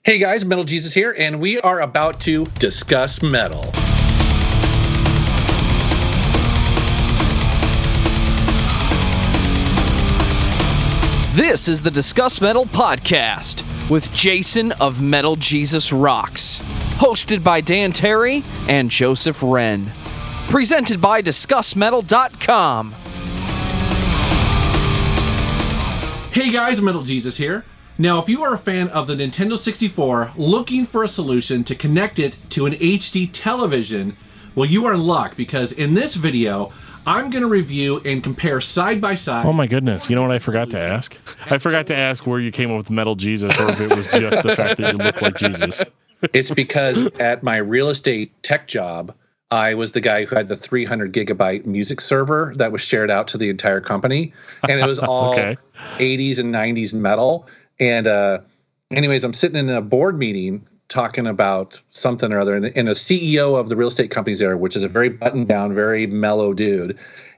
Hey guys, Metal Jesus here, and we are about to discuss metal. This is the Discuss Metal podcast with Jason of MetalJesusRocks, hosted by Dan Terry and Joseph Wren. Presented by discussmetal.com. Hey guys, Metal Jesus here. Now, if you are a fan of the Nintendo 64 looking for a solution to connect it to an HD television, well, you are in luck because in this video, I'm going to review and compare side by side. Oh my goodness. You know what I forgot to ask? I forgot to ask where you came up with Metal Jesus or if it was just the fact that you look like Jesus. It's because at my real estate tech job, I was the guy who had the 300 gigabyte music server that was shared out to the entire company. And it was all Okay. 80s and 90s metal. And anyways, I'm sitting in a board meeting talking about something or other, and a CEO of the real estate companies there, which is a very buttoned down, very mellow dude.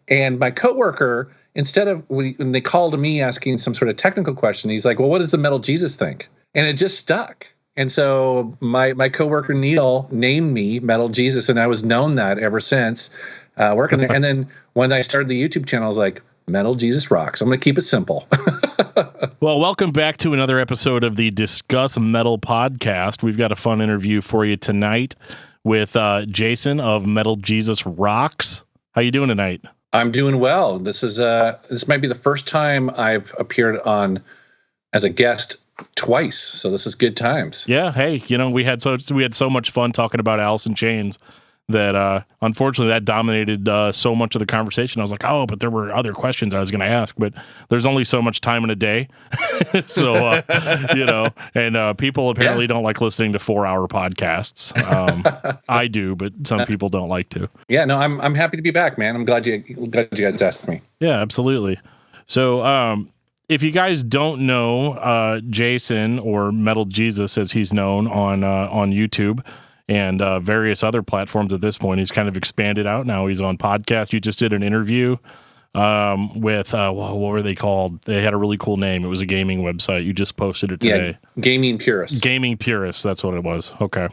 And my coworker, instead of when they called me asking some sort of technical question, he's like, well, what does the Metal Jesus think? And it just stuck. And so my coworker Neil named me Metal Jesus, and I was known that ever since working there. And then when I started the YouTube channel, I was like, Metal Jesus Rocks. I'm going to keep it simple. Well, welcome back to another episode of the Discuss Metal podcast. We've got a fun interview for you tonight with Jason of MetalJesusRocks. How you doing tonight? I'm doing well. This might be the first time I've appeared on as a guest twice, so this is good times. Yeah. Hey, we had so much fun talking about Alice in Chains that unfortunately that dominated so much of the conversation. I was like, oh, but there were other questions I was going to ask, but there's only so much time in a day. So, and people apparently don't like listening to 4-hour podcasts. I do, but some people don't like to. Yeah, no, I'm happy to be back, man. I'm glad you guys asked me. Yeah, absolutely. So, if you guys don't know Jason, or Metal Jesus as he's known on YouTube, and various other platforms at this point. He's kind of expanded out. Now he's on podcast. You just did an interview with, what were they called? They had a really cool name. It was a gaming website. You just posted it today. Yeah, Gaming Purists. Gaming Purists, that's what it was. Okay.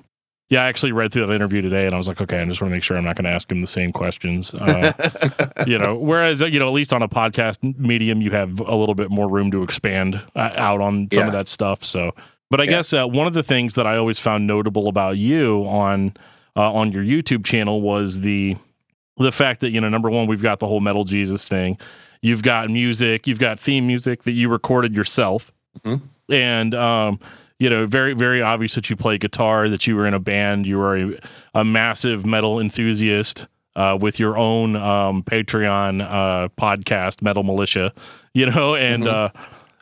Yeah, I actually read through that interview today, and I was like, okay, I just want to make sure I'm not going to ask him the same questions. Whereas, at least on a podcast medium, you have a little bit more room to expand out on some of that stuff, so... But I guess one of the things that I always found notable about you on your YouTube channel was the fact that, number one, we've got the whole Metal Jesus thing. You've got music, you've got theme music that you recorded yourself. Mm-hmm. And, very, very obvious that you play guitar, that you were in a band, you were a massive metal enthusiast with your own Patreon podcast, Metal Militia, and...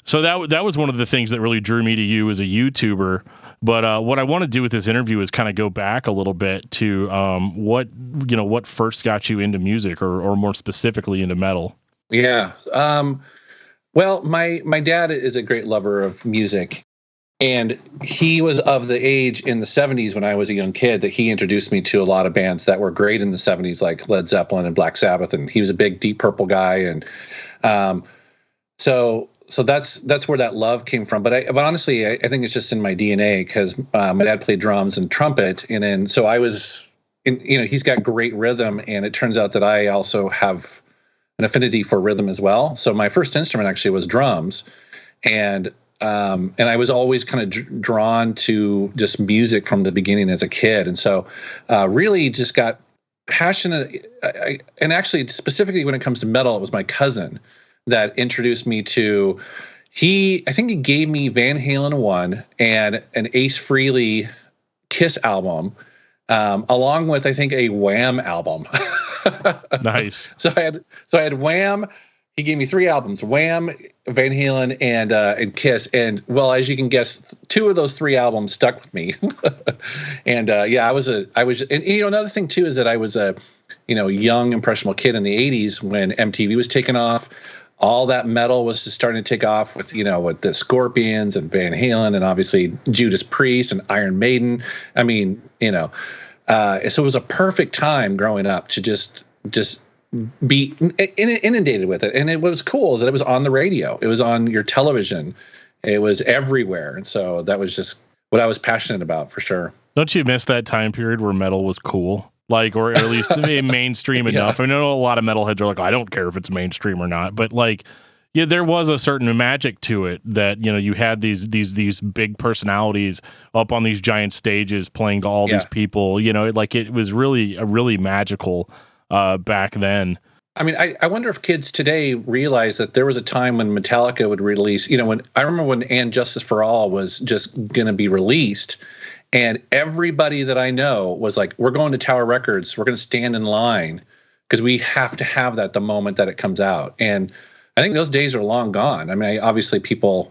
So that was one of the things that really drew me to you as a YouTuber. But what I want to do with this interview is kind of go back a little bit to what first got you into music, or more specifically into metal. Yeah. Well, my dad is a great lover of music, and he was of the age in the 70s when I was a young kid that he introduced me to a lot of bands that were great in the 70s, like Led Zeppelin and Black Sabbath, and he was a big Deep Purple guy, and So that's where that love came from. But honestly, I think it's just in my DNA because my dad played drums and trumpet, and then so I was, he's got great rhythm, and it turns out that I also have an affinity for rhythm as well. So my first instrument actually was drums, and I was always kind of drawn to just music from the beginning as a kid, and so really just got passionate. And actually, specifically when it comes to metal, it was my cousin that introduced me to, I think he gave me Van Halen 1 and an Ace Frehley Kiss album, along with, I think, a Wham album. Nice. So I had Wham. He gave me 3 albums: Wham, Van Halen, and Kiss. And well, as you can guess, 2 of those 3 albums stuck with me. And another thing too is that I was a young impressionable kid in the 80s when MTV was taking off. All that metal was just starting to take off with the Scorpions and Van Halen and obviously Judas Priest and Iron Maiden. I mean, so it was a perfect time growing up to just be inundated with it. And what was cool is that it was on the radio. It was on your television. It was everywhere. And so that was just what I was passionate about, for sure. Don't you miss that time period where metal was cool? Like, or at least mainstream enough. I know a lot of metalheads are like, I don't care if it's mainstream or not, but like, yeah, there was a certain magic to it that, you had these big personalities up on these giant stages playing to all these people, like it was really magical back then. I mean, I wonder if kids today realize that there was a time when Metallica would release, when I remember when And Justice for All was just going to be released, and everybody that I know was like, we're going to Tower Records, we're going to stand in line because we have to have that the moment that it comes out. And I think those days are long gone. I mean, obviously people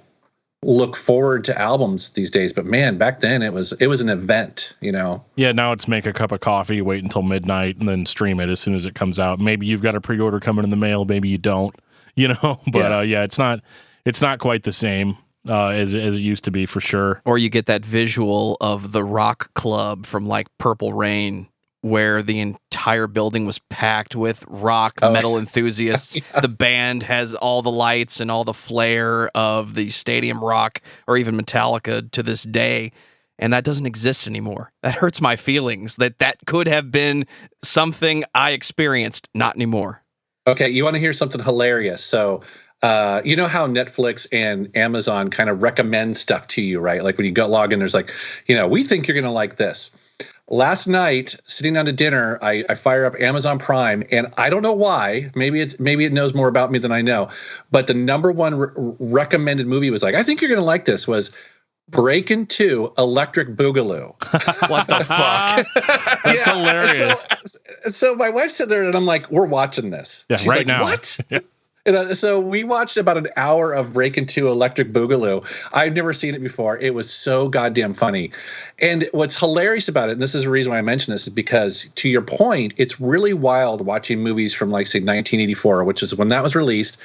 look forward to albums these days, but man, back then it was an event, Yeah, now it's make a cup of coffee, wait until midnight, and then stream it as soon as it comes out. Maybe you've got a pre-order coming in the mail, maybe you don't, but it's not quite the same as it used to be, for sure. Or you get that visual of the rock club from like Purple Rain, where the entire building was packed with rock metal enthusiasts. The band has all the lights and all the flair of the stadium rock or even Metallica to this day. And that doesn't exist anymore. That hurts my feelings that could have been something I experienced. Not anymore. Okay, you want to hear something hilarious? So, you know how Netflix and Amazon kind of recommend stuff to you, right? Like when you go log in, there's like, we think you're going to like this. Last night, sitting down to dinner, I fire up Amazon Prime, and I don't know why. Maybe it knows more about me than I know. But the number one recommended movie was like, I think you're going to like this, was Breakin' 2 Electric Boogaloo. What the fuck? That's hilarious. So my wife's sitting there, and I'm like, we're watching this. Yeah, She's right like, now. What? Yeah. So we watched about an hour of Breakin' 2 Electric Boogaloo. I've never seen it before. It was so goddamn funny. And what's hilarious about it, and this is the reason why I mention this, is because, to your point, it's really wild watching movies from, like, say, 1984, which is when that was released,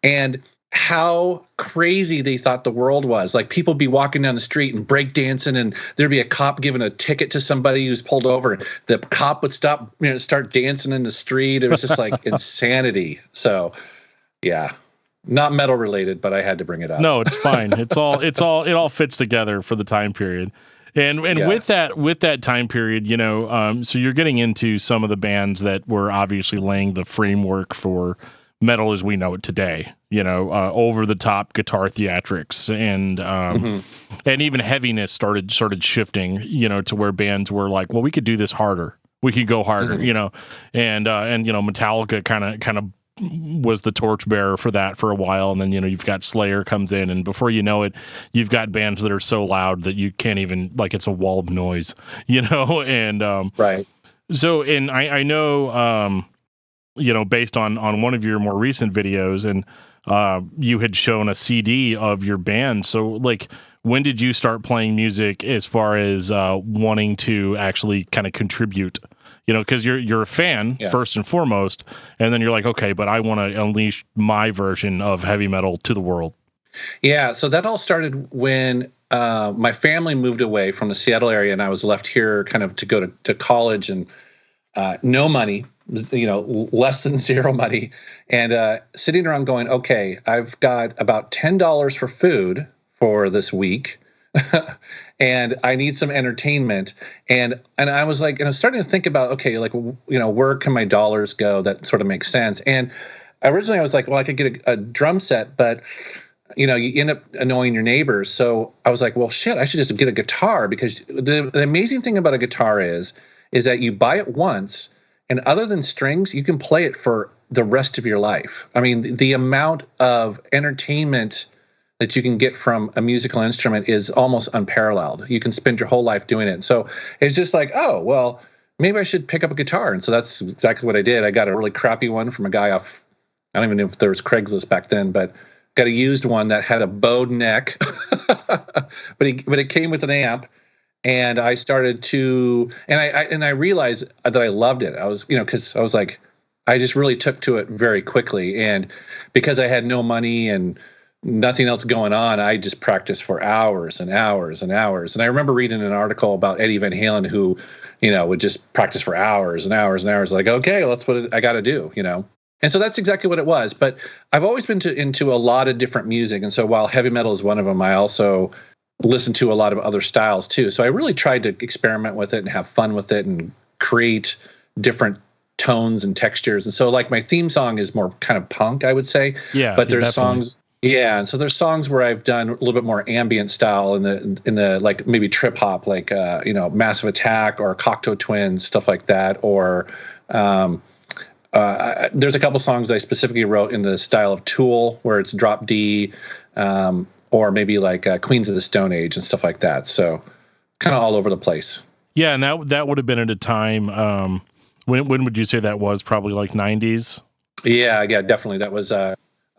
and how crazy they thought the world was. Like, people be walking down the street and break dancing, and there'd be a cop giving a ticket to somebody who's pulled over, and the cop would stop, start dancing in the street. It was just like insanity. So yeah, not metal related, but I had to bring it up. No, it's fine. It all fits together for the time period. And with that time period, so you're getting into some of the bands that were obviously laying the framework for metal as we know it today, over the top guitar theatrics and even heaviness started shifting, to where bands were like, well, we could do this harder. We could go harder, and Metallica kind of was the torchbearer for that for a while, and then you've got Slayer comes in, and before you know it, you've got bands that are so loud that you can't even, like, it's a wall of noise, and right. So, and I know, based on one of your more recent videos, and you had shown a CD of your band. So, like, when did you start playing music as far as wanting to actually kind of contribute? Because you're a fan first and foremost, and then you're like, okay, but I want to unleash my version of heavy metal to the world. Yeah, so that all started when my family moved away from the Seattle area, and I was left here kind of to go to college, and no money, less than zero money, and sitting around going, okay, I've got about $10 for food for this week. And I need some entertainment. And I was like, and I was starting to think about, okay, like, where can my dollars go that sort of makes sense? And originally I was like, well, I could get a drum set, but, you end up annoying your neighbors. So I was like, well, shit, I should just get a guitar, because the amazing thing about a guitar is that you buy it once, and other than strings, you can play it for the rest of your life. I mean, the amount of entertainment that you can get from a musical instrument is almost unparalleled. You can spend your whole life doing it. So it's just like, oh, well, maybe I should pick up a guitar. And so that's exactly what I did. I got a really crappy one from a guy off, I don't even know if there was Craigslist back then, but got a used one that had a bowed neck, but it came with an amp. And I started to, and I realized that I loved it. I was, because I was like, I just really took to it very quickly. And because I had no money and nothing else going on, I just practiced for hours and hours and hours. And I remember reading an article about Eddie Van Halen, who, would just practice for hours and hours and hours. Like, okay, well, that's what I got to do, And so that's exactly what it was. But I've always been into a lot of different music. And so while heavy metal is one of them, I also listen to a lot of other styles too. So I really tried to experiment with it and have fun with it and create different tones and textures. And so like my theme song is more kind of punk, I would say. Yeah. But there's definitely. songs. Yeah, and so there's songs where I've done a little bit more ambient style in the like maybe trip hop, like Massive Attack or Cocteau Twins, stuff like that. Or there's a couple songs I specifically wrote in the style of Tool, where it's drop D, or maybe like Queens of the Stone Age and stuff like that. So kind of all over the place. Yeah, and that would have been at a time. When would you say that was? Probably like 90s. Yeah, definitely. That was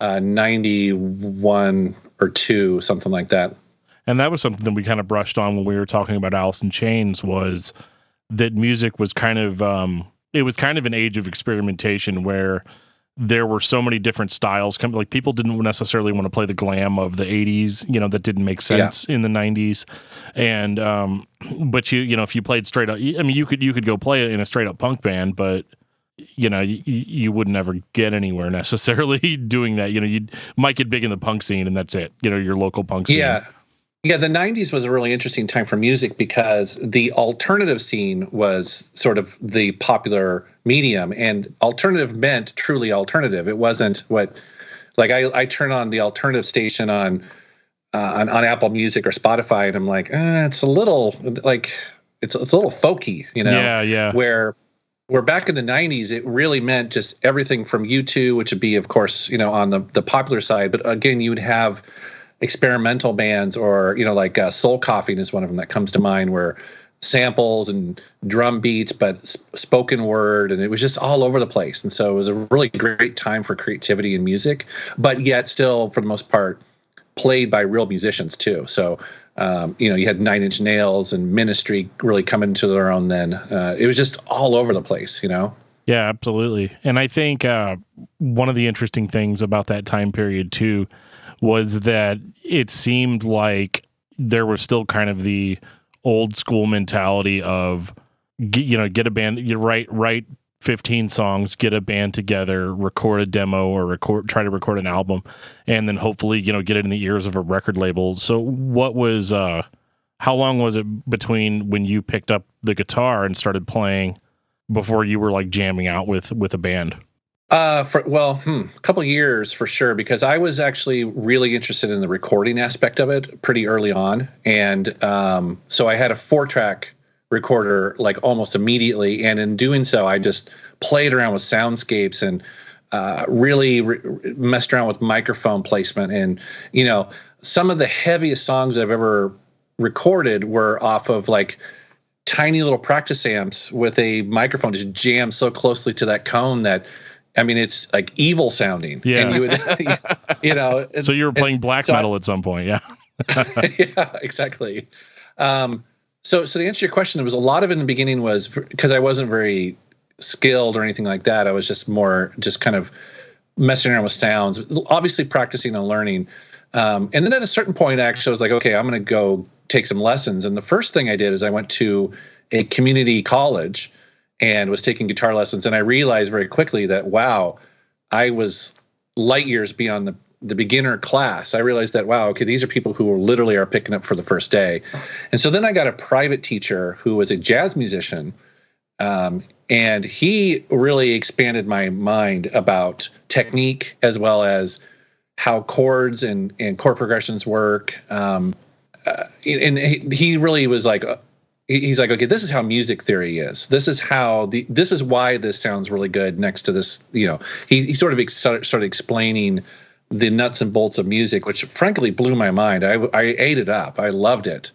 91 or 2, something like that. And that was something that we kind of brushed on when we were talking about Alice in Chains, was that music was kind of it was kind of an age of experimentation where there were so many different styles. Like people didn't necessarily want to play the glam of the 80s, that didn't make sense in the 90s. And but if you played straight up, I mean, you could go play it in a straight up punk band, but you would never get anywhere necessarily doing that. You might get big in the punk scene, and that's it. Your local punk scene. Yeah, the 90s was a really interesting time for music because the alternative scene was sort of the popular medium, and alternative meant truly alternative. It wasn't what, like I turn on the alternative station on Apple Music or Spotify, and I'm like, it's a little like it's a little folky, Yeah. Where back in the 90s, it really meant just everything from U2, which would be, of course, on the popular side. But again, you would have experimental bands, or like Soul Coughing is one of them that comes to mind, where samples and drum beats, but spoken word, and it was just all over the place. And so it was a really great time for creativity in music, but yet still, for the most part, played by real musicians too. So you had Nine Inch Nails and Ministry really coming to their own then. It was just all over the place, Yeah, absolutely. And I think one of the interesting things about that time period too was that it seemed like there was still kind of the old school mentality of, get a band, you write 15 songs, get a band together, record a demo, or try to record an album, and then hopefully, get it in the ears of a record label. So what was, how long was it between when you picked up the guitar and started playing before you were like jamming out with a band? A couple years for sure, because I was actually really interested in the recording aspect of it pretty early on. And so I had a 4-track recorder like almost immediately. And in doing so, I just played around with soundscapes and really messed around with microphone placement. And, some of the heaviest songs I've ever recorded were off of like tiny little practice amps with a microphone just jammed so closely to that cone that, I mean, it's like evil sounding. Yeah. And you would, So you were playing black metal at some point. Yeah. Yeah, exactly. So to answer your question, there was a lot of it in the beginning was because I wasn't very skilled or anything like that. I was just kind of messing around with sounds, obviously practicing and learning. And then at a certain point, actually, I was like, okay, I'm going to go take some lessons. And the first thing I did is I went to a community college and was taking guitar lessons. And I realized very quickly that, wow, I was light years beyond the beginner class. I realized that, wow, okay, these are people who literally are picking up for the first day. And so then I got a private teacher who was a jazz musician. And he really expanded my mind about technique as well as how chords and chord progressions work. And he really was like, he's like, okay, this is how music theory is. This is why this sounds really good next to this. He sort of started explaining the nuts and bolts of music, which frankly blew my mind. I ate it up. I loved it.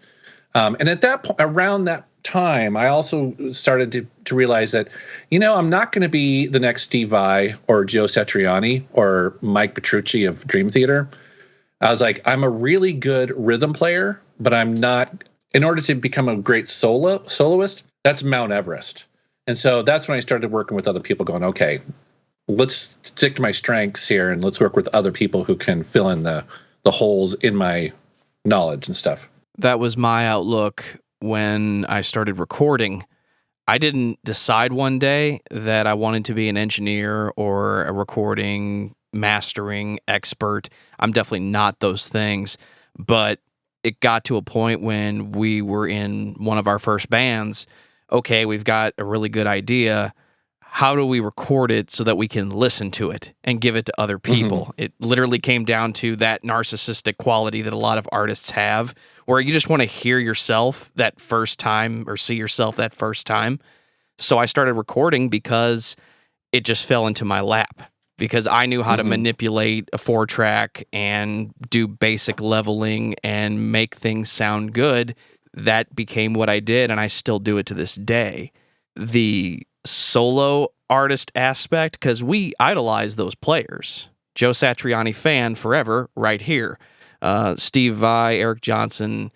And at that point, around that time, I also started to realize that, I'm not going to be the next Steve Vai or Joe Satriani or Mike Petrucci of Dream Theater. I was like, I'm a really good rhythm player, but I'm not. In order to become a great soloist, that's Mount Everest. And so that's when I started working with other people going, okay, let's stick to my strengths here and let's work with other people who can fill in the holes in my knowledge and stuff. That was my outlook when I started recording. I didn't decide one day that I wanted to be an engineer or a recording, mastering expert. I'm definitely not those things, but it got to a point when we were in one of our first bands. Okay, we've got a really good idea. How do we record it so that we can listen to it and give it to other people? It literally came down to that narcissistic quality that a lot of artists have, where you just want to hear yourself that first time or see yourself that first time. So I started recording because it just fell into my lap, because I knew how to manipulate a 4-track and do basic leveling and make things sound good. That became what I did, and I still do it to this day. The solo artist aspect, because we idolize those players. Joe Satriani fan forever, right here. Steve Vai, Eric Johnson,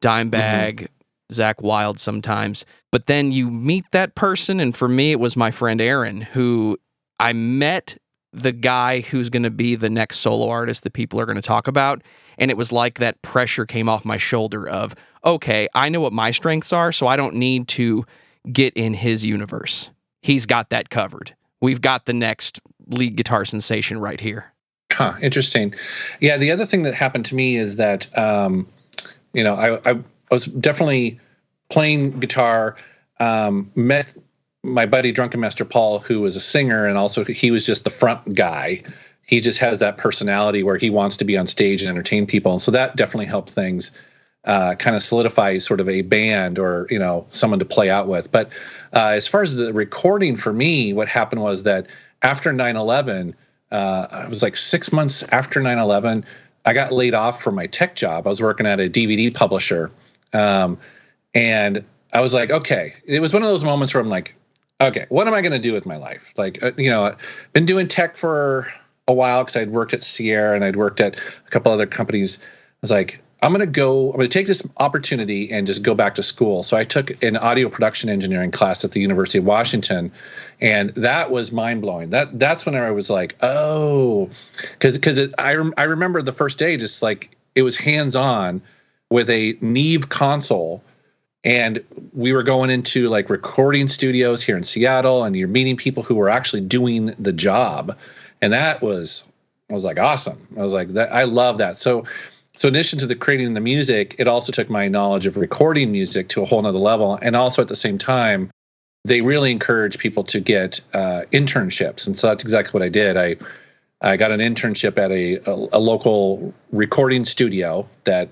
Dimebag, Zach Wilde sometimes. But then you meet that person, and for me, it was my friend Aaron, who I met the guy who's going to be the next solo artist that people are going to talk about. And it was like that pressure came off my shoulder of, okay, I know what my strengths are, so I don't need to get in his universe. He's got that covered. We've got the next lead guitar sensation right here. Huh, interesting. Yeah, the other thing that happened to me is that, I was definitely playing guitar, met my buddy Drunken Master Paul, who was a singer, and also he was just the front guy. He just has that personality where he wants to be on stage and entertain people. So that definitely helped things kind of solidify sort of a band or, someone to play out with. But as far as the recording for me, what happened was that after 9/11, it was like 6 months after 9/11, I got laid off from my tech job. I was working at a DVD publisher. And I was like, okay, it was one of those moments where I'm like, okay, what am I going to do with my life? Like, I've been doing tech for a while because I'd worked at Sierra and I'd worked at a couple other companies. I was like, I'm going to take this opportunity and just go back to school. So I took an audio production engineering class at the University of Washington, and that was mind blowing. That's when I was like, oh, because I remember the first day, just like it was hands on with a Neve console. And we were going into like recording studios here in Seattle, and you're meeting people who were actually doing the job. And I was like, awesome. I was like, I love that. So in addition to the creating the music, it also took my knowledge of recording music to a whole nother level. And also at the same time, they really encourage people to get internships. And so that's exactly what I did. I got an internship at a local recording studio that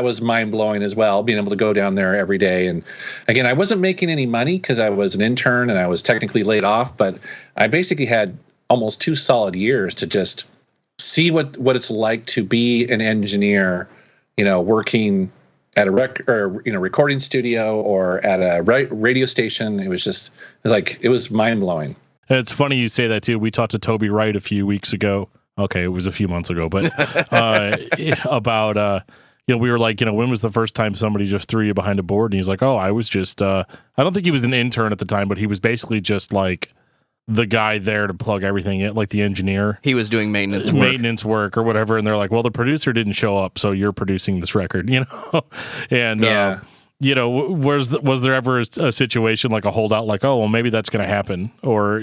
was mind blowing as well, being able to go down there every day. And again, I wasn't making any money because I was an intern and I was technically laid off, but I basically had almost 2 solid years to just see what it's like to be an engineer, working at a recording studio or at a radio station. It was mind blowing. It's funny you say that too. We talked to Toby Wright a few weeks ago. Okay, it was a few months ago, but about we were like, when was the first time somebody just threw you behind a board? And he's like, oh, I was just I don't think he was an intern at the time, but he was basically just like the guy there to plug everything in, like the engineer. He was doing maintenance work or whatever, and they're like, well, the producer didn't show up, so you're producing this record, and yeah. Was there ever a situation like a holdout, like, oh, well, maybe that's going to happen? Or,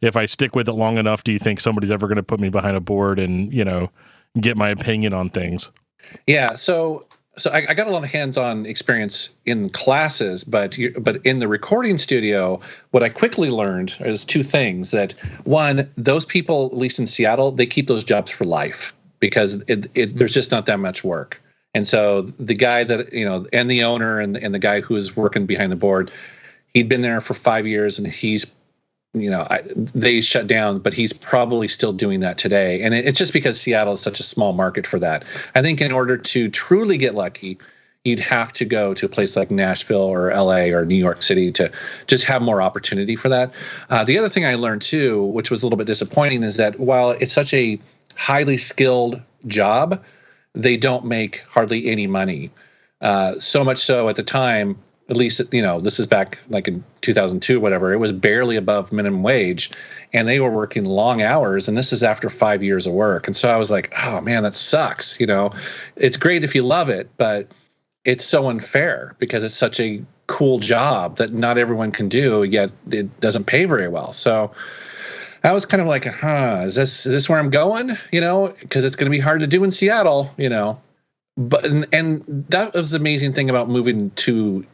if I stick with it long enough, do you think somebody's ever going to put me behind a board and, get my opinion on things? Yeah. So I got a lot of hands-on experience in classes, but in the recording studio, what I quickly learned is 2 things. That one, those people, at least in Seattle, they keep those jobs for life because there's just not that much work. And so the guy that, and the owner and the guy who was working behind the board, he'd been there for 5 years, and he's, they shut down, but he's probably still doing that today. And it's just because Seattle is such a small market for that. I think in order to truly get lucky, you'd have to go to a place like Nashville or LA or New York City to just have more opportunity for that. The other thing I learned too, which was a little bit disappointing, is that while it's such a highly skilled job, they don't make hardly any money. So much so at the time, at least, this is back like in 2002 or whatever, it was barely above minimum wage, and they were working long hours, and this is after 5 years of work. And so I was like, oh man, that sucks. It's great if you love it, but it's so unfair because it's such a cool job that not everyone can do, yet it doesn't pay very well. So I was kind of like, is this where I'm going? Because it's going to be hard to do in Seattle, but and that was the amazing thing about moving to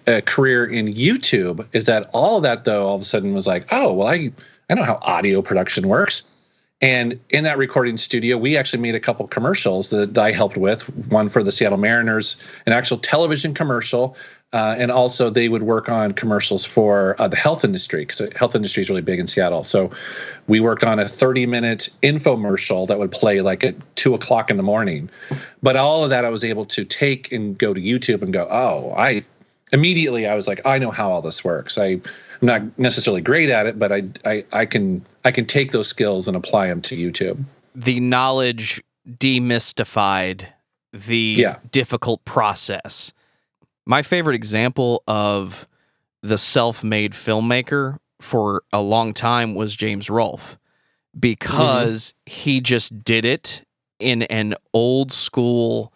a career in YouTube, is that all of that, though, all of a sudden was like, oh, well, I know how audio production works. And in that recording studio, we actually made a couple commercials that I helped with, one for the Seattle Mariners, an actual television commercial. And also they would work on commercials for the health industry, because the health industry is really big in Seattle. So we worked on a 30-minute infomercial that would play like at 2:00 in the morning. But all of that I was able to take and go to YouTube and go, oh, immediately I was like, I know how all this works. I'm not necessarily great at it, but I can take those skills and apply them to YouTube. The knowledge demystified the difficult process. My favorite example of the self-made filmmaker for a long time was James Rolfe, because he just did it in an old school,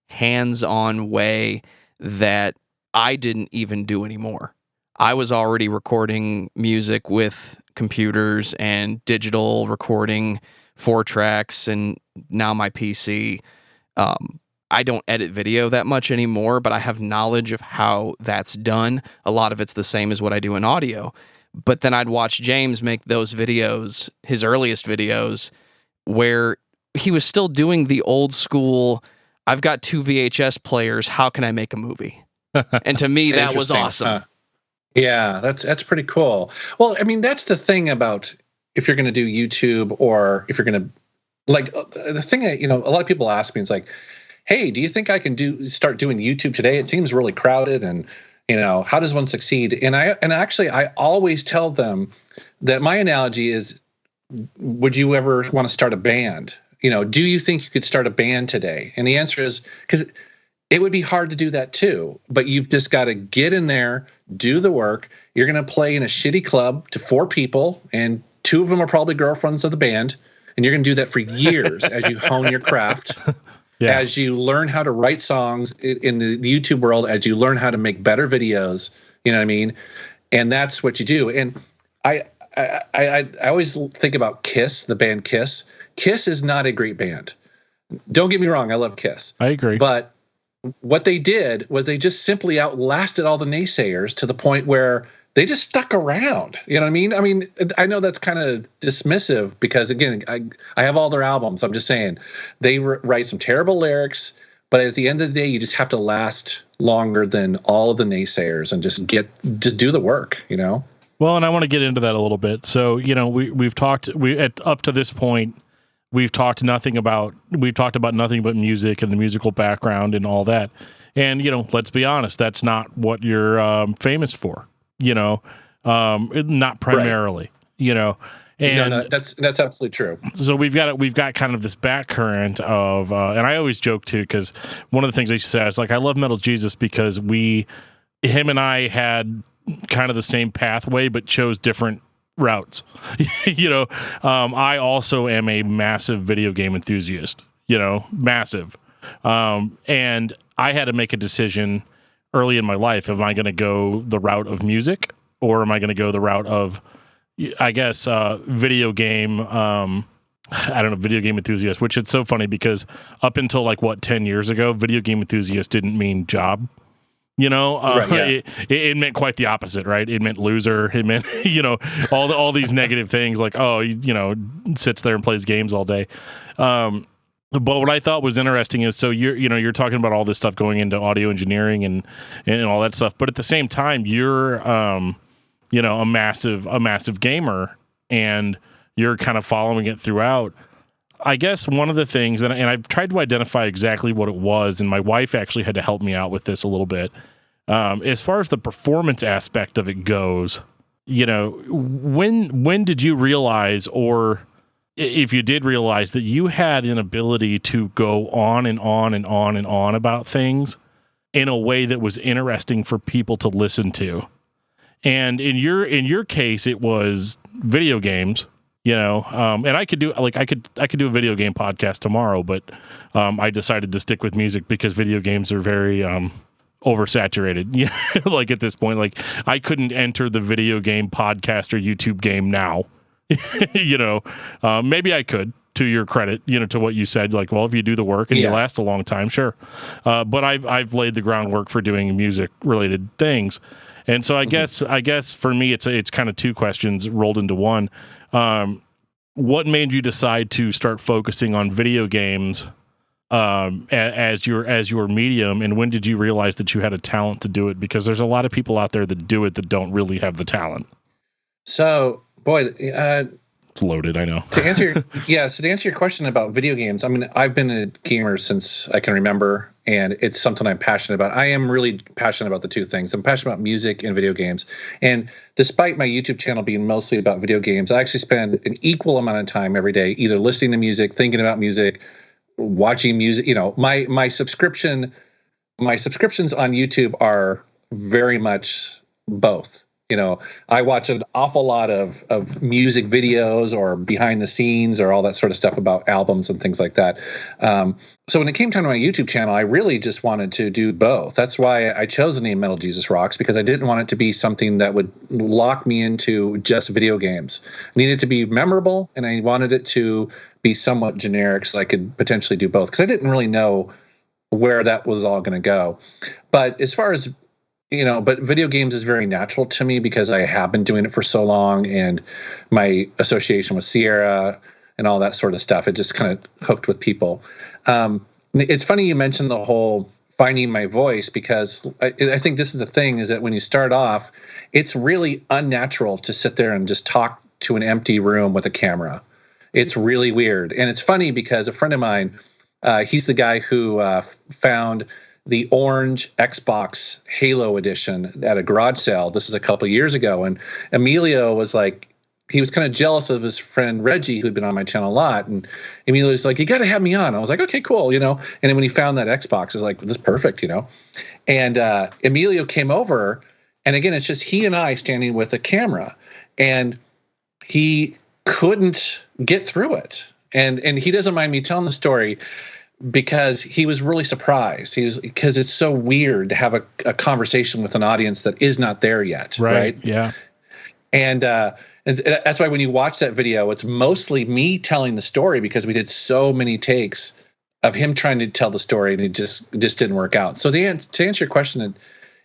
hands-on way that I didn't even do anymore. I was already recording music with computers and digital recording, 4-tracks, and now my PC. I don't edit video that much anymore, but I have knowledge of how that's done. A lot of it's the same as what I do in audio. But then I'd watch James make those videos, his earliest videos, where he was still doing the old school, I've got 2 VHS players, how can I make a movie? And to me, that was awesome. Yeah, that's pretty cool. Well, I mean, that's the thing about if you're going to do YouTube, or if you're going to, like, the thing that, a lot of people ask me, it's like, hey, do you think I can start doing YouTube today? It seems really crowded, and how does one succeed? And actually I always tell them that my analogy is, would you ever want to start a band? Do you think you could start a band today? And the answer is, because it would be hard to do that too, but you've just got to get in there, do the work. You're going to play in a shitty club to 4 people, and 2 of them are probably girlfriends of the band, and you're going to do that for years as you hone your craft. Yeah. As you learn how to write songs in the YouTube world, as you learn how to make better videos, you know what I mean? And that's what you do. And I always think about Kiss, the band Kiss. Kiss is not a great band. Don't get me wrong, I love Kiss. I agree. But what they did was they just simply outlasted all the naysayers to the point where they just stuck around. You know what I mean? I mean, I know that's kind of dismissive because, again, I have all their albums. I'm just saying they write some terrible lyrics, but at the end of the day, you just have to last longer than all of the naysayers and just do the work, Well, and I want to get into that a little bit. So, we've talked up to this point, we've talked about nothing but music and the musical background and all that. And, let's be honest, that's not what you're famous for. Not primarily, right. And no, that's absolutely true. So we've got kind of this back current of, and I always joke too, because one of the things I used to say, I was like, I love Metal Jesus because him and I had kind of the same pathway, but chose different routes. I also am a massive video game enthusiast, massive. And I had to make a decision early in my life. Am I going to go the route of music, or am I going to go the route of, I guess, video game, video game enthusiast, which it's so funny because up until 10 years ago, video game enthusiast didn't mean job. Right, yeah. It meant quite the opposite, right? It meant loser. It meant, all these negative things like, sits there and plays games all day. But what I thought was interesting is, so you're talking about all this stuff going into audio engineering and all that stuff, but at the same time, you're a massive gamer, and you're kind of following it throughout. I guess one of the things, and I've tried to identify exactly what it was, and my wife actually had to help me out with this a little bit. As far as the performance aspect of it goes, when did you realize, or if you did realize, that you had an ability to go on and on and on and on about things in a way that was interesting for people to listen to? And in your case, it was video games, and I could do I could do a video game podcast tomorrow, but I decided to stick with music because video games are very oversaturated. At this point, I couldn't enter the video game podcast or YouTube game now. Maybe I could to your credit, to what you said, like, well, if you do the work and you last a long time, sure. But I've laid the groundwork for doing music related things. And so I guess for me, it's kind of two questions rolled into one. What made you decide to start focusing on video games as your medium, and when did you realize that you had a talent to do it? Because there's a lot of people out there that do it that don't really have the talent. So, boy, it's loaded, I know. To answer your question about video games, I mean, I've been a gamer since I can remember, and it's something I'm passionate about. I am really passionate about the two things. I'm passionate about music and video games. And despite my YouTube channel being mostly about video games, I actually spend an equal amount of time every day either listening to music, thinking about music, watching music. My subscriptions on YouTube are very much both. I watch an awful lot of music videos or behind the scenes or all that sort of stuff about albums and things like that. So when it came time to my YouTube channel, I really just wanted to do both. That's why I chose the name Metal Jesus Rocks, because I didn't want it to be something that would lock me into just video games. I needed it to be memorable, and I wanted it to be somewhat generic so I could potentially do both, because I didn't really know where that was all going to go. But as far as but video games is very natural to me because I have been doing it for so long, and my association with Sierra and all that sort of stuff, it just kind of hooked with people. It's funny you mentioned the whole finding my voice, because I think this is the thing, is that when you start off, it's really unnatural to sit there and just talk to an empty room with a camera. It's really weird. And it's funny because a friend of mine, he's the guy who found the orange Xbox Halo edition at a garage sale. This is a couple of years ago. And Emilio was like, he was kind of jealous of his friend Reggie, who'd been on my channel a lot. And Emilio was like, you got to have me on. I was like, okay, cool. And then when he found that Xbox, I was like, this is perfect, And Emilio came over. And again, it's just he and I standing with a camera. And he couldn't get through it. And he doesn't mind me telling the story, because he was really surprised. Because it's so weird to have a conversation with an audience that is not there yet. Right? Yeah. And that's why when you watch that video, it's mostly me telling the story, because we did so many takes of him trying to tell the story, and it just didn't work out. So to answer your question,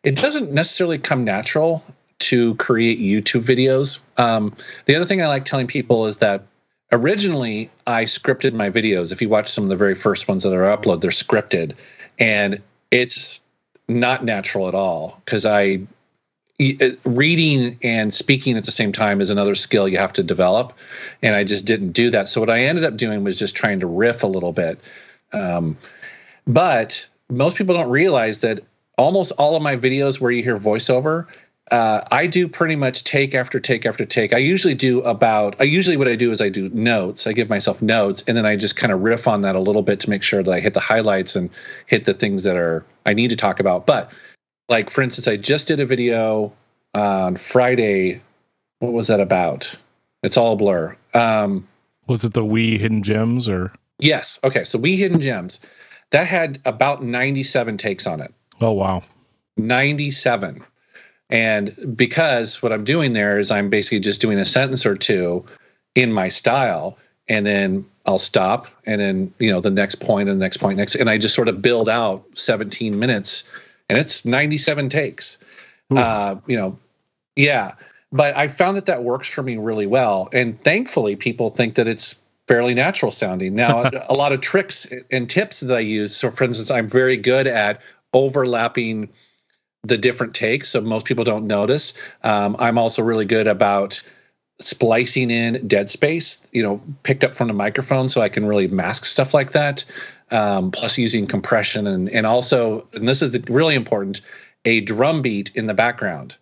it doesn't necessarily come natural to create YouTube videos. The other thing I like telling people is that originally, I scripted my videos. If you watch some of the very first ones that are uploaded, they're scripted. And it's not natural at all, because reading and speaking at the same time is another skill you have to develop. And I just didn't do that. So what I ended up doing was just trying to riff a little bit. But most people don't realize that almost all of my videos where you hear voiceover, I do pretty much take after take after take. Usually what I do is I do notes. I give myself notes, and then I just kind of riff on that a little bit to make sure that I hit the highlights and hit the things that I need to talk about. But like, for instance, I just did a video on Friday. What was that about? It's all a blur. Was it the Wii Hidden Gems or? Yes. Okay. So Wii Hidden Gems, that had about 97 takes on it. Oh, wow. 97. And because what I'm doing there is I'm basically just doing a sentence or two in my style, and then I'll stop, and then, the next point and the next point next, and I just sort of build out 17 minutes, and it's 97 takes. Yeah. But I found that works for me really well. And thankfully, people think that it's fairly natural sounding. Now, a lot of tricks and tips that I use. So for instance, I'm very good at overlapping the different takes, so most people don't notice. I'm also really good about splicing in dead space, picked up from the microphone, so I can really mask stuff like that. Plus using compression and also, and this is really important, a drum beat in the background.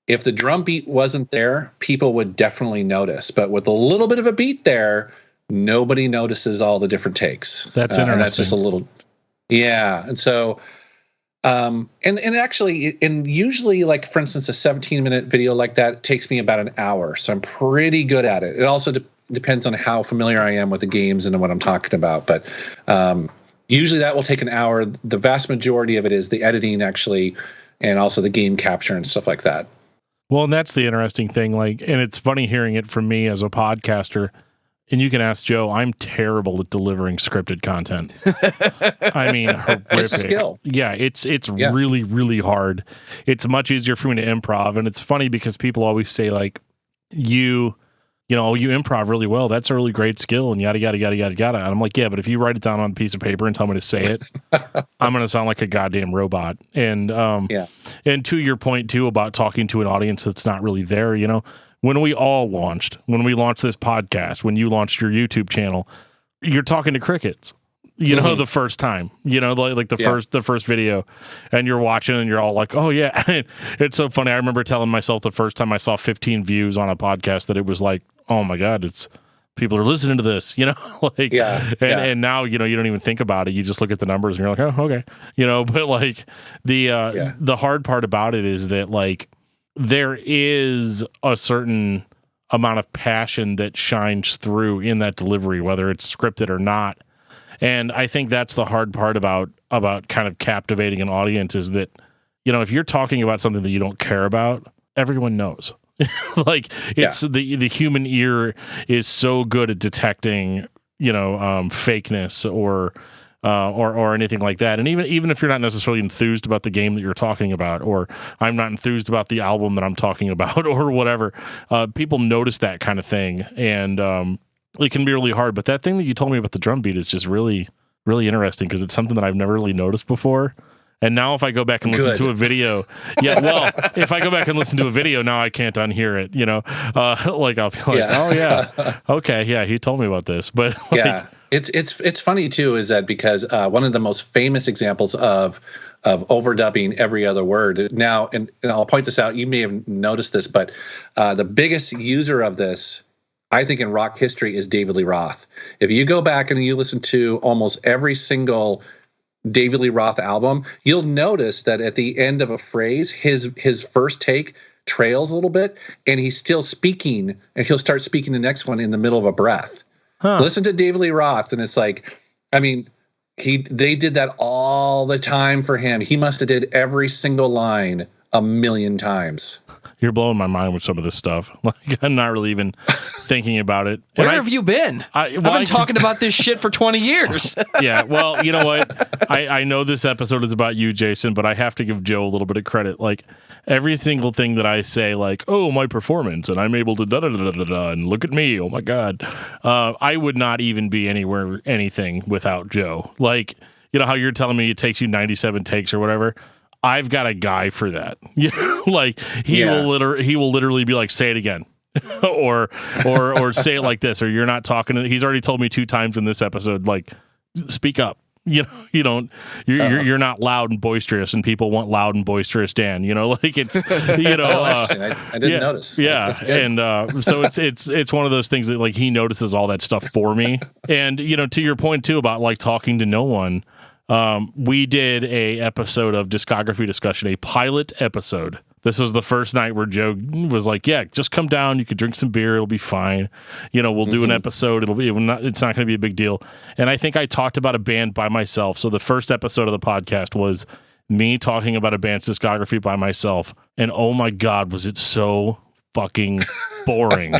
If the drum beat wasn't there, people would definitely notice. But with a little bit of a beat there, nobody notices all the different takes. That's interesting. And that's just a little, yeah. And so, and actually, and usually, like, for instance, a 17-minute video like that takes me about an hour. So I'm pretty good at it. It also depends on how familiar I am with the games and what I'm talking about. But usually that will take an hour. The vast majority of it is the editing, actually, and also the game capture and stuff like that. Well, and that's the interesting thing. And it's funny hearing it from me as a podcaster. And you can ask Joe, I'm terrible at delivering scripted content. I mean, horrific. It's a skill. Yeah, it's really, really hard. It's much easier for me to improv. And it's funny because people always say, like, you improv really well. That's a really great skill and yada, yada, yada, yada, yada. And I'm like, yeah, but if you write it down on a piece of paper and tell me to say it, I'm going to sound like a goddamn robot. And, and to your point too, about talking to an audience that's not really there, when we launched this podcast, when you launched your YouTube channel, you're talking to crickets, the first time, like the first video, and you're watching and you're all like, oh yeah. It's so funny. I remember telling myself the first time I saw 15 views on a podcast that it was like, oh my God, people are listening to this, and now, you don't even think about it. You just look at the numbers and you're like, oh, okay. But like the hard part about it is that like, there is a certain amount of passion that shines through in that delivery, whether it's scripted or not. And I think that's the hard part about kind of captivating an audience is that, if you're talking about something that you don't care about, everyone knows. Like it's the human ear is so good at detecting, fakeness or anything like that. And even if you're not necessarily enthused about the game that you're talking about, or I'm not enthused about the album that I'm talking about or whatever, people notice that kind of thing. And it can be really hard. But that thing that you told me about the drum beat is just really, really interesting because it's something that I've never really noticed before. And now if I go back and listen to a video, if I go back and listen to a video, now I can't unhear it, like I'll be like, oh yeah, okay, yeah, he told me about this. But like, It's funny too, is that because one of the most famous examples of overdubbing every other word now, and I'll point this out, you may have noticed this, but the biggest user of this, I think, in rock history is David Lee Roth. If you go back and you listen to almost every single David Lee Roth album, you'll notice that at the end of a phrase, his first take trails a little bit, and he's still speaking, and he'll start speaking the next one in the middle of a breath. Listen to David Lee Roth, and it's like, I mean, they did that all the time for him. He must have did every single line a million times. You're blowing my mind with some of this stuff. Like, I'm not really even thinking about it. Where have you been? I've been talking about this shit for 20 years. Yeah, well, you know what? I know this episode is about you, Jason, but I have to give Joe a little bit of credit. Like, every single thing that I say, like, oh, my performance, and I'm able to da-da-da-da-da, and look at me, oh my God. I would not even be anything without Joe. Like, how you're telling me it takes you 97 takes or whatever? I've got a guy for that. Like he will literally be like, say it again. or say it like this, or you're not talking. He's already told me 2 times in this episode, like, speak up. You're not loud and boisterous, and people want loud and boisterous Dan. Like it's I didn't notice. Yeah, and so it's one of those things that like he notices all that stuff for me. And to your point too about like talking to no one. We did a episode of Discography Discussion, a pilot episode. This was the first night where Joe was like, yeah, just come down. You could drink some beer. It'll be fine. We'll do an episode. It's not going to be a big deal. And I think I talked about a band by myself. So the first episode of the podcast was me talking about a band's discography by myself. And oh my God, was it so fucking boring.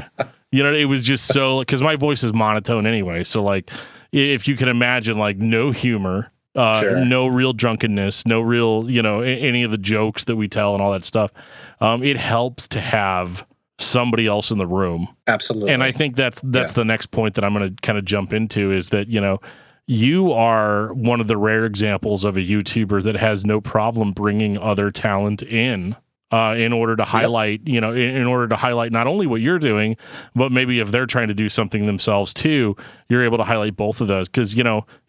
It was just so, because my voice is monotone anyway. So like, if you can imagine, like, no humor, no real drunkenness, no real, any of the jokes that we tell and all that stuff. It helps to have somebody else in the room. Absolutely. And I think that's the next point that I'm going to kind of jump into is that, you are one of the rare examples of a YouTuber that has no problem bringing other talent in order to highlight, in order to highlight not only what you're doing, but maybe if they're trying to do something themselves too, you're able to highlight both of those. Because,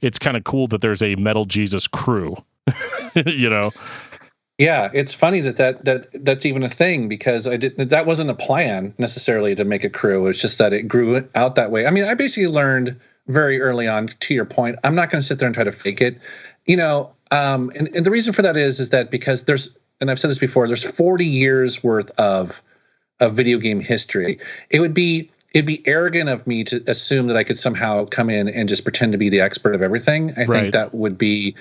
it's kind of cool that there's a Metal Jesus crew, Yeah, it's funny that's even a thing, because that wasn't a plan necessarily to make a crew. It's just that it grew out that way. I mean, I basically learned very early on, to your point, I'm not going to sit there and try to fake it, and the reason for that is that because and I've said this before, there's 40 years worth of video game history. It'd be arrogant of me to assume that I could somehow come in and just pretend to be the expert of everything. I think that would be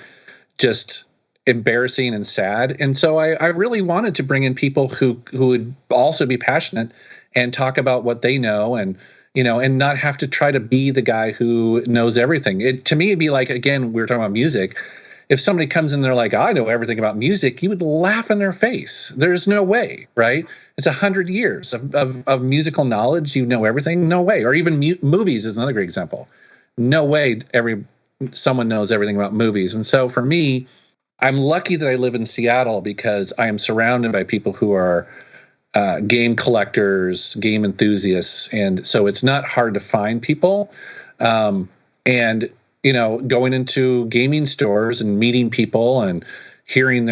just embarrassing and sad. And so I really wanted to bring in people who would also be passionate and talk about what they know and and not have to try to be the guy who knows everything. To me, it'd be like, again, we were talking about music. If somebody comes in, they're like, I know everything about music, you would laugh in their face. There's no way, right? It's 100 years of musical knowledge. You know everything? No way. Or even movies is another great example. No way someone knows everything about movies. And so for me, I'm lucky that I live in Seattle because I am surrounded by people who are game collectors, game enthusiasts. And so it's not hard to find people. And going into gaming stores and meeting people and hearing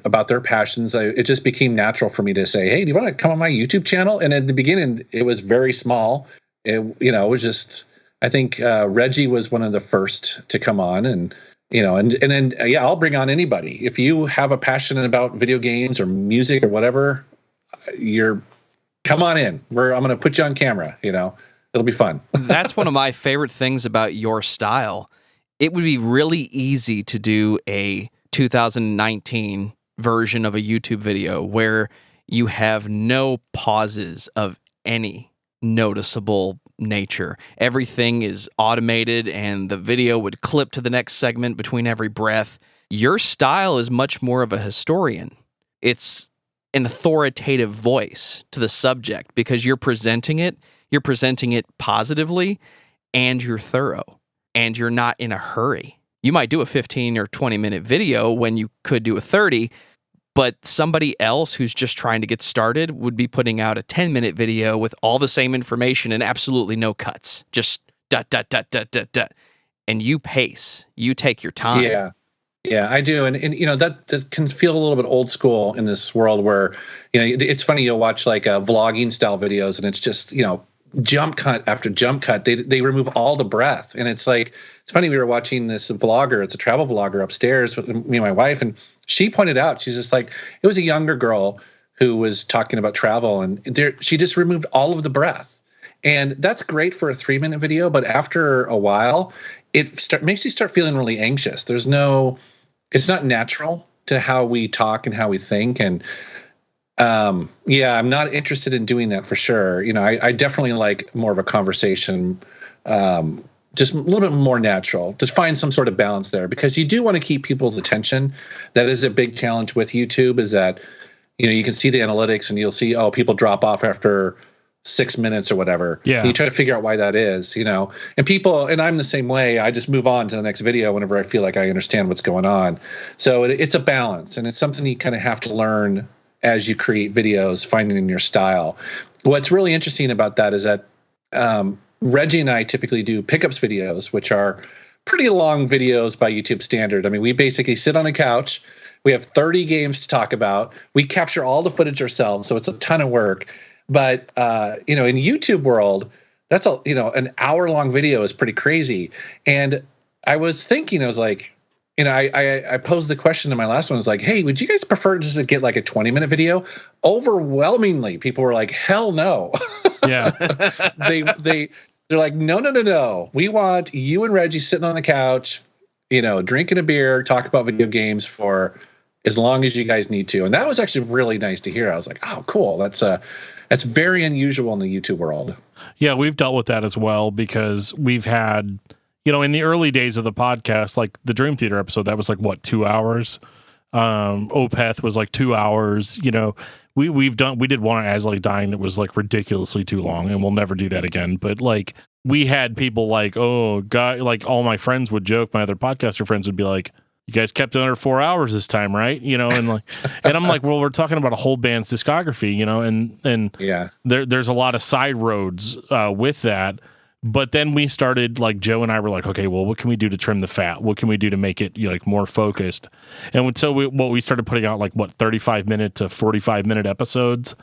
about their passions, it just became natural for me to say, hey, do you want to come on my YouTube channel? And at the beginning, it was very small. It was just, I think Reggie was one of the first to come on, and then I'll bring on anybody. If you have a passion about video games or music or whatever, come on in. I'm going to put you on camera, It'll be fun. That's one of my favorite things about your style. It would be really easy to do a 2019 version of a YouTube video where you have no pauses of any noticeable nature. Everything is automated and the video would clip to the next segment between every breath. Your style is much more of a historian. It's an authoritative voice to the subject because you're presenting it positively, and you're thorough, and you're not in a hurry. You might do a 15 or 20-minute video when you could do a 30, but somebody else who's just trying to get started would be putting out a 10-minute video with all the same information and absolutely no cuts. Just ... And you pace. You take your time. Yeah, I do. And that can feel a little bit old school in this world where, it's funny, you'll watch like vlogging style videos and it's just, jump cut after jump cut. They remove all the breath. And it's like, it's funny, we were watching this vlogger, it's a travel vlogger upstairs with me and my wife, and she pointed out, she's just like, it was a younger girl who was talking about travel, and she just removed all of the breath. And that's great for a 3-minute video, but after a while, it makes you start feeling really anxious. It's not natural to how we talk and how we think. And I'm not interested in doing that for sure. I definitely like more of a conversation, just a little bit more natural, to find some sort of balance there, because you do want to keep people's attention. That is a big challenge with YouTube, is that, you can see the analytics and you'll see, people drop off after 6 minutes or whatever. Yeah. And you try to figure out why that is, and I'm the same way. I just move on to the next video whenever I feel like I understand what's going on. So it's a balance, and it's something you kind of have to learn as you create videos, finding in your style. What's really interesting about that is that Reggie and I typically do pickups videos, which are pretty long videos by YouTube standard. I mean, we basically sit on a couch. We have 30 games to talk about. We capture all the footage ourselves, so it's a ton of work. But in YouTube world, that's an hour-long video is pretty crazy. And I was thinking, I was like, I posed the question in my last one, was like, hey, would you guys prefer just to get like a 20-minute video? Overwhelmingly, people were like, hell no. Yeah. They're like, no. We want you and Reggie sitting on the couch, drinking a beer, talk about video games for as long as you guys need to. And that was actually really nice to hear. I was like, oh, cool. That's very unusual in the YouTube world. Yeah, we've dealt with that as well, because we've had, in the early days of the podcast, like the Dream Theater episode, that was like, 2 hours? Opeth was like 2 hours. We did one on As Like Dying that was like ridiculously too long, and we'll never do that again. But like, we had people like, like all my friends would joke, my other podcaster friends would be like, you guys kept it under 4 hours this time, right? And like, and I'm like, well, we're talking about a whole band's discography, and yeah, there's a lot of side roads with that. But then we started, like, Joe and I were like, okay, well, what can we do to trim the fat? What can we do to make it more focused? And so we started putting out 35-minute to 45-minute episodes,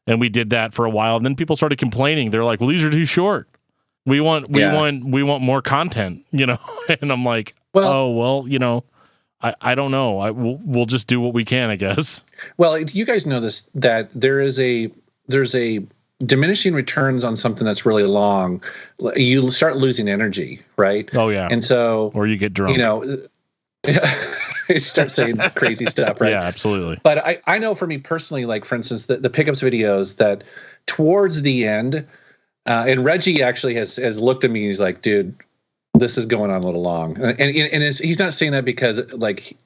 and we did that for a while. And then people started complaining. They're like, well, these are too short. We want more content, And I'm like, I don't know. We'll just do what we can, I guess. Well, you guys know this, that there's a diminishing returns on something that's really long. You start losing energy, right? Oh yeah. And so, or you get drunk. You start saying crazy stuff, right? Yeah, absolutely. But I know for me personally, like for instance, the pickups videos, that towards the end, And Reggie actually has looked at me. He's like, dude, this is going on a little long. And he's not saying that because like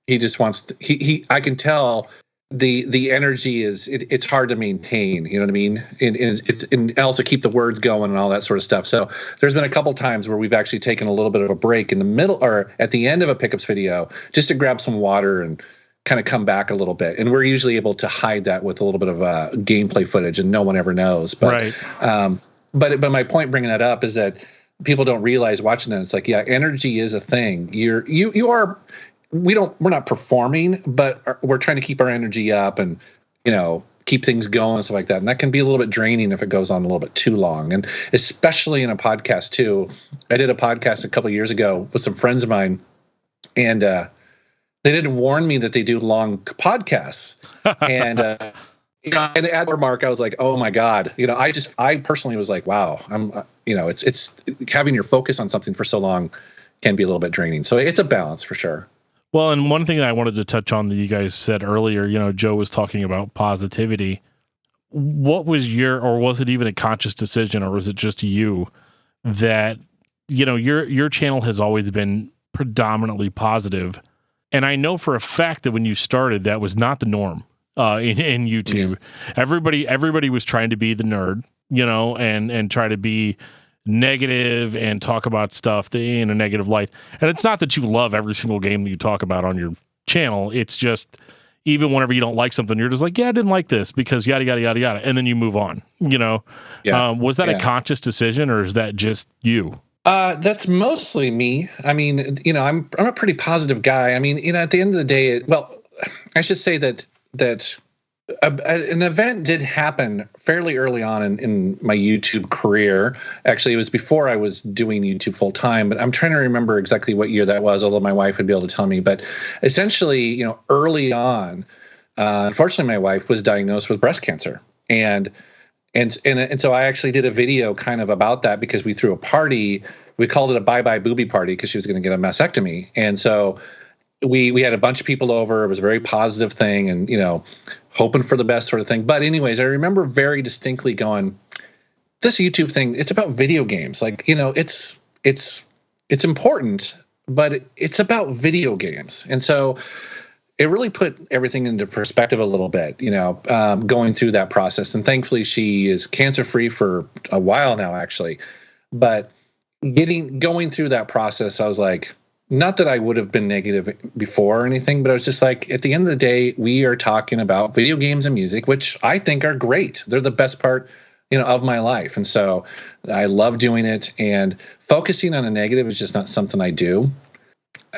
he just wants to, I can tell the energy it's hard to maintain, you know what I mean? And also keep the words going and all that sort of stuff. So there's been a couple times where we've actually taken a little bit of a break in the middle or at the end of a pickups video just to grab some water and kind of come back a little bit. And we're usually able to hide that with a little bit of gameplay footage and no one ever knows. But, right. But my point bringing that up is that people don't realize watching that. It's like, yeah, energy is a thing. We're not performing, but we're trying to keep our energy up and, keep things going and stuff like that. And that can be a little bit draining if it goes on a little bit too long. And especially in a podcast too. I did a podcast a couple of years ago with some friends of mine, and they didn't warn me that they do long podcasts. And, and the ad mark, I was like, oh my God, I personally was like, wow, it's having your focus on something for so long can be a little bit draining. So it's a balance for sure. Well, and one thing that I wanted to touch on that you guys said earlier, Joe was talking about positivity. What was or was it even a conscious decision, or was it just you that, your channel has always been predominantly positive? And I know for a fact that when you started, that was not the norm in YouTube. Yeah. Everybody was trying to be the nerd, and try to be negative and talk about stuff in a negative light. And it's not that you love every single game that you talk about on your channel. It's just even whenever you don't like something, you're just like, yeah, I didn't like this because yada, yada, yada, yada. And then you move on, Yeah. Was that a conscious decision, or is that just you? That's mostly me. I mean, I'm a pretty positive guy. I mean, at the end of the day, I should say that an event did happen fairly early on in my YouTube career. Actually, it was before I was doing YouTube full time, but I'm trying to remember exactly what year that was, although my wife would be able to tell me. But essentially, early on, unfortunately, my wife was diagnosed with breast cancer. And so I actually did a video kind of about that because we threw a party. We called it a bye-bye booby party because she was going to get a mastectomy. And so we had a bunch of people over. It was a very positive thing and, hoping for the best sort of thing. But anyways, I remember very distinctly going, this YouTube thing, it's about video games. Like, it's important, but it's about video games. And so it really put everything into perspective a little bit, going through that process. And thankfully she is cancer-free for a while now, actually. But going through that process, I was like, not that I would have been negative before or anything, but I was just like, at the end of the day, we are talking about video games and music, which I think are great. They're the best part, of my life. And so I love doing it, and focusing on a negative is just not something I do.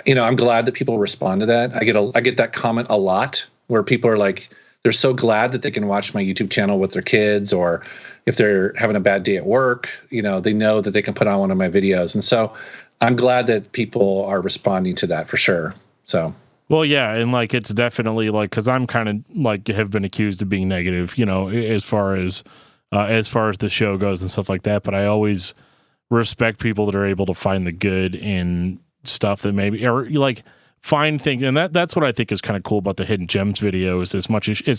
I'm glad that people respond to that. I get that comment a lot where people are like, they're so glad that they can watch my YouTube channel with their kids, or if they're having a bad day at work, they know that they can put on one of my videos. And so I'm glad that people are responding to that for sure. So, well, yeah. And it's definitely cause I'm kind of have been accused of being negative, as far as the show goes and stuff like that. But I always respect people that are able to find the good in stuff that maybe, or find things. And that's what I think is kind of cool about the Hidden Gems videos, as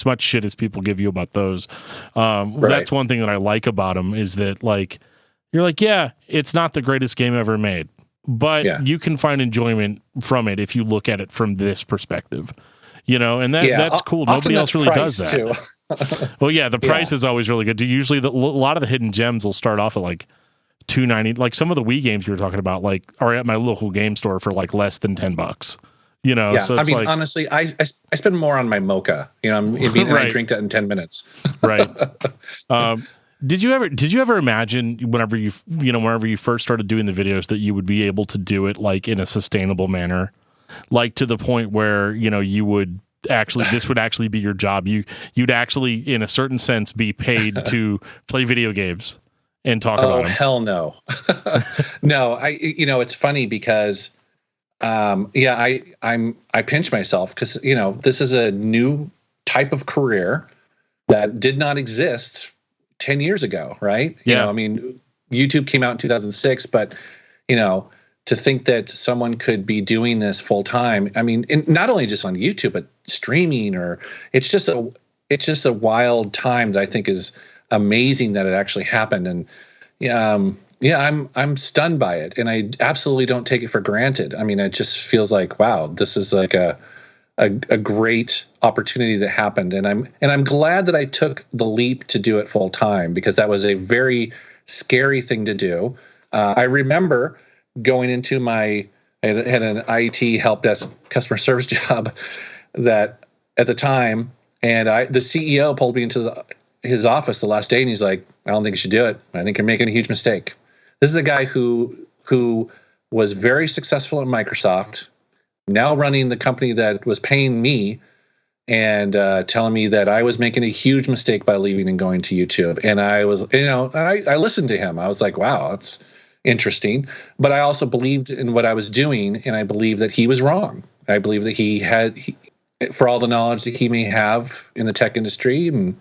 much shit as people give you about those. Right. That's one thing that I like about them is that you're like, yeah, it's not the greatest game ever made, but you can find enjoyment from it if you look at it from this perspective, and that's cool. Nobody else really does that. Too. Well, yeah, the price is always really good. Usually a lot of the Hidden Gems will start off at $2.90. Some of the Wii games you were talking about, are at my local game store for less than $10. So it's honestly, I spend more on my mocha. I drink that in 10 minutes. Right. Did you ever imagine whenever you first started doing the videos that you would be able to do it in a sustainable manner, to the point where you would actually this would actually be your job? You'd actually, in a certain sense, be paid to play video games and talk about them. Oh, hell no. No, it's funny because I pinch myself because this is a new type of career that did not exist 10 years ago, right? Yeah. YouTube came out in 2006, but to think that someone could be doing this full time, and not only just on YouTube, but streaming, or it's just a wild time that I think is amazing that it actually happened. And I'm stunned by it, and I absolutely don't take it for granted. I mean, it just feels like, wow, this is like a great opportunity that happened, and I'm glad that I took the leap to do it full time, because that was a very scary thing to do. I remember going into I had an IT help desk customer service job that at the time, and the CEO pulled me into his office the last day, and he's like, I don't think you should do it. I think you're making a huge mistake. This is a guy who was very successful at Microsoft, now running the company that was paying me, and telling me that I was making a huge mistake by leaving and going to YouTube. And I was, I listened to him. I was like, wow, that's interesting. But I also believed in what I was doing, and I believed that he was wrong. I believe that he for all the knowledge that he may have in the tech industry, and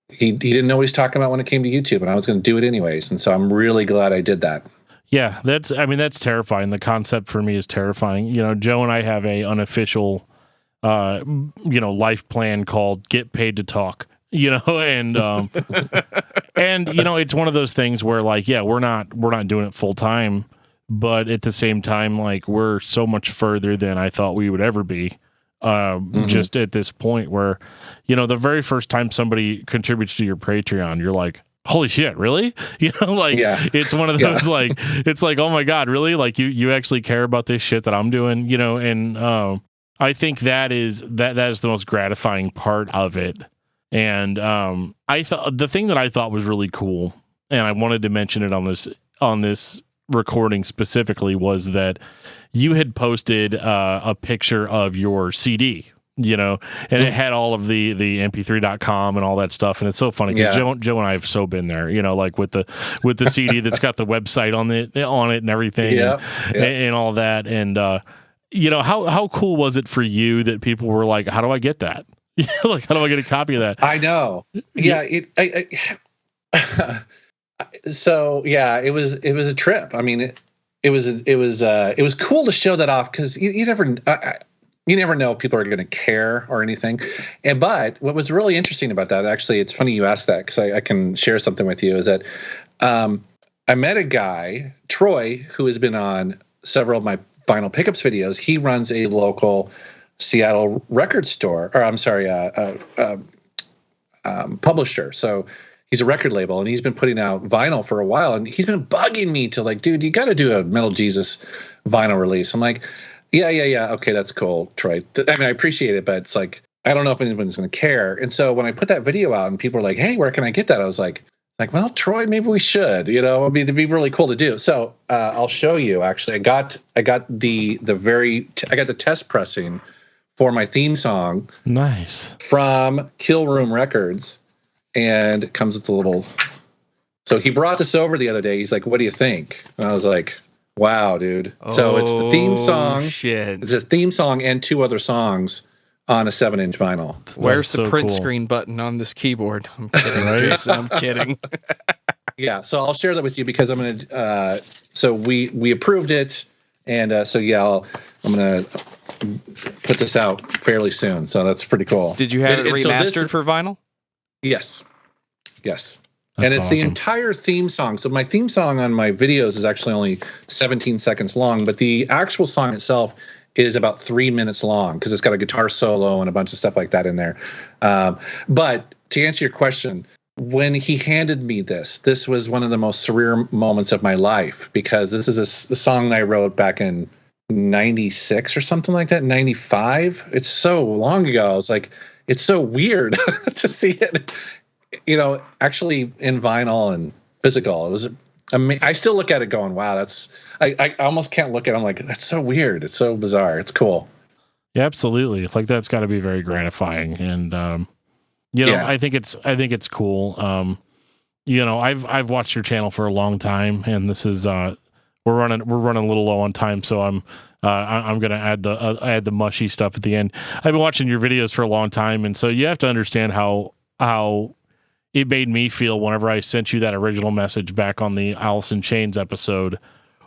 he didn't know what he's talking about when it came to YouTube, and I was going to do it anyways. And so I'm really glad I did that. Yeah, that's terrifying. The concept for me is terrifying. Joe and I have a unofficial, life plan called "Get Paid to Talk." And and it's one of those things where, like, yeah, we're not doing it full time, but at the same time, like, we're so much further than I thought we would ever be. Just at this point where, the very first time somebody contributes to your Patreon, you're like, holy shit, really? It's one of those, like, it's like, oh my God, really? Like, you actually care about this shit that I'm doing, and I think that is the most gratifying part of it. And I thought the thing that I thought was really cool, and I wanted to mention it on this recording specifically, was that you had posted a picture of your CD, and it had all of the mp3.com and all that stuff. And it's so funny because Joe and I have so been there, like with the CD that's got the website on it and everything, and all that. And how cool was it for you that people were like, how do I get that? Like, how do I get a copy of that? I know. Yeah. So yeah, it was a trip. I mean, it was cool to show that off, because you never know if people are going to care or anything. But what was really interesting about that, actually, it's funny you asked that, because I can share something with you, is that I met a guy, Troy, who has been on several of my Vinyl Pickups videos. He runs a local Seattle record store, or I'm sorry, publisher. So he's a record label, and he's been putting out vinyl for a while, and he's been bugging me to, like, dude, you got to do a Metal Jesus vinyl release. I'm like, yeah. Okay, that's cool, Troy. I mean, I appreciate it, but it's like, I don't know if anyone's going to care. And so when I put that video out and people were like, hey, where can I get that? I was like, well, Troy, maybe we should, I mean, it'd be really cool to do. So I'll show you, actually. I got the test pressing for my theme song. Nice. From Kill Room Records. And it comes with a little. So he brought this over the other day. He's like, what do you think? And I was like, wow, dude. So it's the theme song. Shit. It's a theme song and two other songs on a 7-inch vinyl. Where's the print screen button on this keyboard? I'm kidding, right? Jason, I'm kidding. Yeah, so I'll share that with you, because I'm going to, so we approved it. And so, yeah, I'm going to put this out fairly soon. So that's pretty cool. Did you have it remastered for vinyl? Yes. That's and it's awesome. The entire theme song. So my theme song on my videos is actually only 17 seconds long, but the actual song itself is about 3 minutes long, because it's got a guitar solo and a bunch of stuff like that in there. But to answer your question, when he handed me this was one of the most surreal moments of my life, because this is a song I wrote back in 96 or something like that, 95. It's so long ago. I was like, it's so weird to see it, actually in vinyl and physical. It was, I still look at it going, wow, I almost can't look at it. I'm like, that's so weird. It's so bizarre. It's cool. Yeah, absolutely. Like, that's got to be very gratifying. And, I think it's cool. I've watched your channel for a long time, and this is, we're running a little low on time. So I'm going to add the mushy stuff at the end. I've been watching your videos for a long time, and so you have to understand how it made me feel whenever I sent you that original message back on the Alice in Chains episode,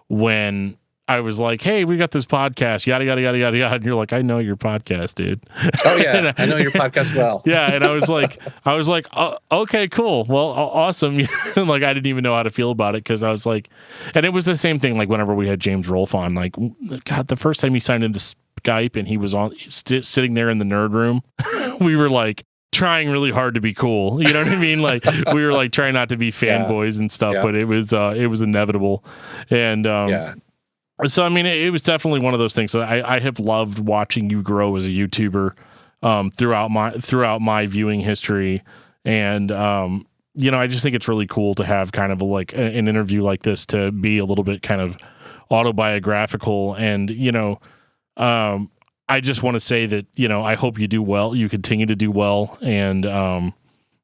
when I was like, hey, we got this podcast, yada, yada, yada, yada, yada. And you're like, I know your podcast, dude. Oh, yeah. I know your podcast well. Yeah. And I was like, oh, okay, cool. Well, awesome. Like, I didn't even know how to feel about it because I was like, and it was the same thing, like, whenever we had James Rolfe on, like, God, the first time he signed into Skype and he was on sitting there in the nerd room, we were like, trying really hard to be cool, you know what I mean? Like we were like trying not to be fanboys and stuff, but it was inevitable. And so I mean, it was definitely one of those things. I have loved watching you grow as a YouTuber throughout my viewing history, and you know, I just think it's really cool to have kind of like an interview like this to be a little bit kind of autobiographical, and you know, I just want to say that, you know, I hope you do well. You continue to do well. And,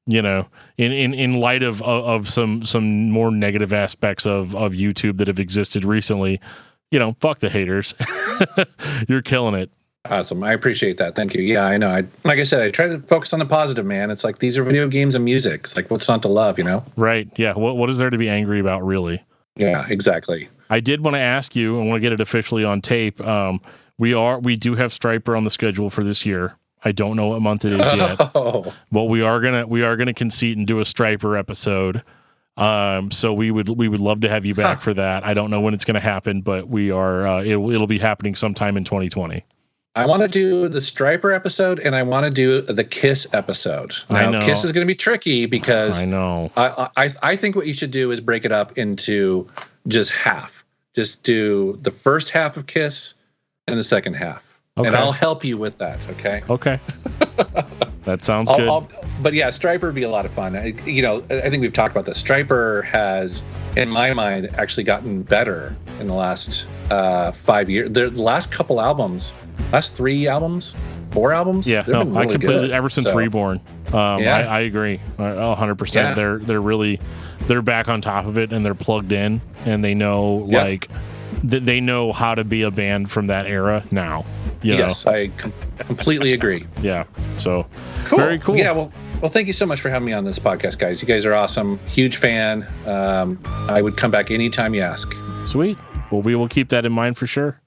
you know, in light of some more negative aspects of YouTube that have existed recently, you know, fuck the haters. You're killing it. Awesome. I appreciate that. Thank you. Yeah, I know. Like I said, I try to focus on the positive, man. It's like, these are video games and music. It's like, what's not to love, you know? Right. Yeah. What is there to be angry about, really? Yeah, exactly. I did want to ask you, I want to get it officially on tape. We do have Striper on the schedule for this year. I don't know what month it is yet. But we are gonna concede and do a Striper episode. So we would love to have you back for that. I don't know when it's gonna happen, but we are it'll be happening sometime in 2020. I want to do the Striper episode and I want to do the Kiss episode. Now, I know. Kiss is going to be tricky because I know. I think what you should do is break it up into just half. Just do the first half of Kiss and the second half. Okay. And I'll help you with that, okay? Okay. That sounds good. But yeah, Striper would be a lot of fun. I think we've talked about this. Striper has, in my mind, actually gotten better in the last 5 years. The last couple albums, last 3 albums, 4 albums. Yeah, no, really I completely good. Ever since Reborn. I agree 100%. Yeah. They're really back on top of it and they're plugged in and they know they know how to be a band from that era now. Yes, I completely agree. Yeah. So cool. Very cool. Yeah. Well, thank you so much for having me on this podcast, guys. You guys are awesome. Huge fan. I would come back anytime you ask. Sweet. Well, we will keep that in mind for sure.